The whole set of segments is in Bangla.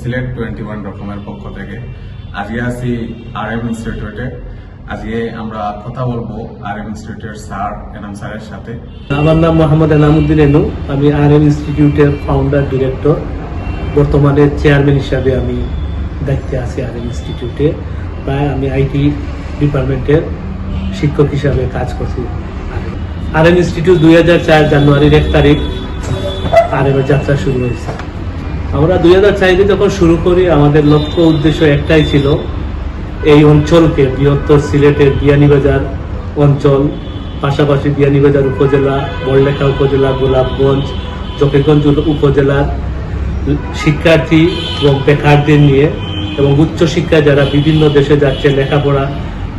সিলেট 21 রকমের পক্ষ থেকে আজকে আছি RM ইনস্টিটিউটে। আজকে আমরা কথা বলবো RM ইনস্টিটিউটের স্যার এনাম স্যারের সাথে। আমার নাম মোহাম্মদ এনামুদ্দিন এনু, আমি RM ইনস্টিটিউটের ফাউন্ডার ডিরেক্টর। বর্তমানে চেয়ারম্যান হিসাবে আমি দায়িত্বে আছি RM ইনস্টিটিউটে। প্রায় আমি আইটি ডিপার্টমেন্টের শিক্ষক হিসাবে কাজ করছি। RM ইনস্টিটিউট 2004 জানুয়ারির 1 তারিখ RM এর যাত্রা শুরু হয়েছে। আমরা 2004 যখন শুরু করি, আমাদের লক্ষ্য উদ্দেশ্য একটাই ছিল, এই অঞ্চলকে, বৃহত্তর সিলেটের বিয়ানীবাজার অঞ্চল, পাশাপাশি বিয়ানীবাজার উপজেলা, বড়লেখা উপজেলা, গোলাপগঞ্জ, জকিগঞ্জ উপজেলার শিক্ষার্থী এবং বেকারদের নিয়ে এবং উচ্চশিক্ষা যারা বিভিন্ন দেশে যাচ্ছে লেখাপড়া,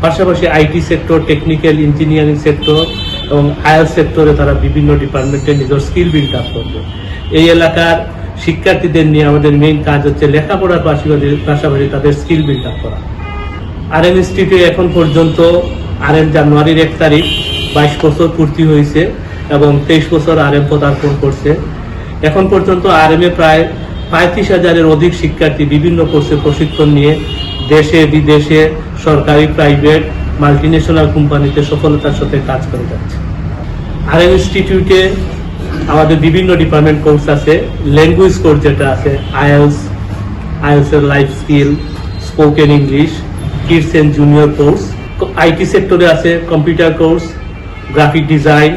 পাশাপাশি IT sector, technical engineering sector এবং আইএল সেক্টরে তারা বিভিন্ন ডিপার্টমেন্টে নিজের স্কিল বিল্ড আপ করবে। এই এলাকার শিক্ষার্থীদের নিয়ে আমাদের মেইন কাজ হচ্ছে লেখাপড়ার পাশাপাশি তাদের স্কিল বিল্ড আপ করা। RM ইনস্টিটিউটে এখন পর্যন্ত RM জানুয়ারির 1 তারিখ 22 বছর পূর্তি হয়েছে এবং 23 বছর RM পদার্পণ করছে। এখন পর্যন্ত RM এ প্রায় 35,000-এর অধিক শিক্ষার্থী বিভিন্ন কোর্সে প্রশিক্ষণ নিয়ে দেশে বিদেশে সরকারি, প্রাইভেট, মাল্টিন্যাশনাল কোম্পানিতে সফলতার সাথে কাজ করে যাচ্ছে। RM ইনস্টিটিউটে আমাদের বিভিন্ন ডিপার্টমেন্ট কোর্স আছে। ল্যাঙ্গুয়েজ কোর্স যেটা আছে, আইএলস এর life skill, spoken English, kids and junior course. IT সেক্টরে আছে computer course, graphic design,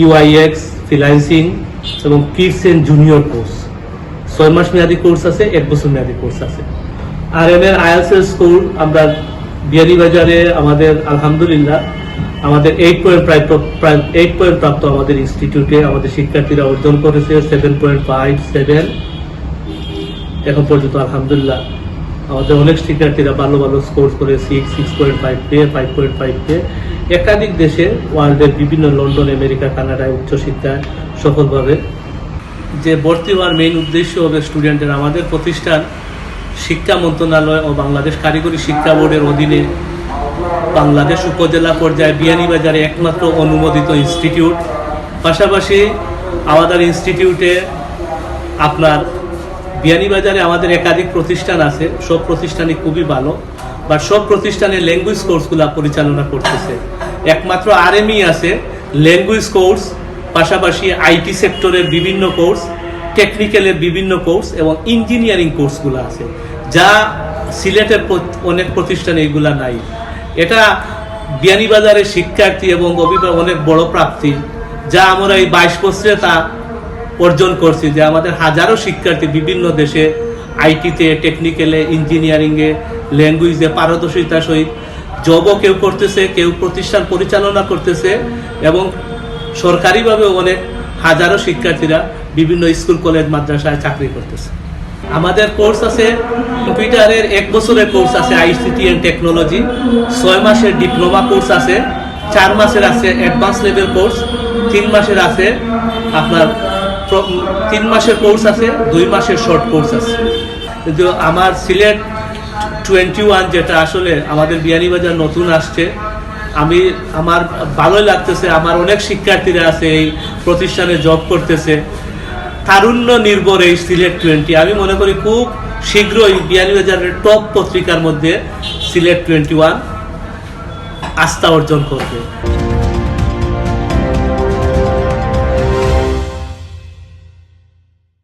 UIX, freelancing এবং কিডস এন্ড জুনিয়র কোর্স। 6 মাস মেয়াদী কোর্স আছে, 1 বছর মেয়াদী কোর্স আছে। RM এর আইএলস এর স্কুল আমরা বিয়ানীবাজারে আমাদের আলহামদুলিল্লাহ আমাদের 8 পয়েন্ট প্রাপ্ত আমাদের ইনস্টিটিউটে আমাদের শিক্ষার্থীরা অর্জন করেছে 7.57। এখন পর্যন্ত আলহামদুলিল্লাহ আমাদের অনেক শিক্ষার্থীরা ভালো ভালো স্কোর করে 6.5 পেয়ে, 5.5 পেয়ে একাধিক দেশে ওয়ার্ল্ডের বিভিন্ন লন্ডন, আমেরিকা, কানাডায় উচ্চশিক্ষায় সফলভাবে। যে ভর্তি হওয়ার মেইন উদ্দেশ্য হবে স্টুডেন্টের, আমাদের প্রতিষ্ঠান শিক্ষা মন্ত্রণালয় ও বাংলাদেশ কারিগরি শিক্ষা বোর্ডের অধীনে বাংলাদেশ উপজেলা পর্যায়ে বিয়ানীবাজারে একমাত্র অনুমোদিত ইনস্টিটিউট। পাশাপাশি আমাদের ইনস্টিটিউটে আপনার বিয়ানীবাজারে আমাদের একাধিক প্রতিষ্ঠান আছে, সব প্রতিষ্ঠানই খুবই ভালো, বাট সব প্রতিষ্ঠানে ল্যাঙ্গুয়েজ কোর্সগুলো পরিচালনা করতেছে। একমাত্র RMই আছে ল্যাঙ্গুয়েজ কোর্স, পাশাপাশি আইটি সেক্টরের বিভিন্ন কোর্স, টেকনিক্যালের বিভিন্ন কোর্স এবং ইঞ্জিনিয়ারিং কোর্সগুলো আছে, যা সিলেটের অনেক প্রতিষ্ঠানে এগুলা নাই। এটা বিয়ানীবাজারের শিক্ষার্থী এবং অভিভাবক অনেক বড় প্রাপ্তি, যা আমরা এই 22 বছরে তা অর্জন করছি, যে আমাদের হাজারো শিক্ষার্থী বিভিন্ন দেশে আইটিতে, টেকনিক্যালে, ইঞ্জিনিয়ারিংয়ে, ল্যাঙ্গুয়েজে পারদর্শিতার সহিত জবও কেউ করতেছে, কেউ প্রতিষ্ঠান পরিচালনা করতেছে এবং সরকারিভাবে অনেক হাজারো শিক্ষার্থীরা বিভিন্ন স্কুল, কলেজ, মাদ্রাসায় চাকরি করতেছে। আমাদের কোর্স আছে কম্পিউটারের 1 বছরের কোর্স আছে, ICT এন্ড টেকনোলজি, 6 মাসের ডিপ্লোমা কোর্স আছে, 4 মাসের আছে অ্যাডভান্স লেভেল কোর্স, 3 মাসের আছে আপনার 3 মাসের কোর্স আছে, 2 মাসের শর্ট কোর্স আছে। কিন্তু আমার সিলেট 21 যেটা আসলে আমাদের বিয়ানীবাজার নতুন আসছে, আমার ভালোই লাগতেছে। আমার অনেক শিক্ষার্থীরা আছে এই প্রতিষ্ঠানে জব করতেছে। তারুণ্য নির্ভর এই সিলেট 20, আমি মনে করি খুব শীঘ্রই বিয়ানীবাজারের টপ পত্রিকার মধ্যে সিলেট 21 আস্থা অর্জন করবে।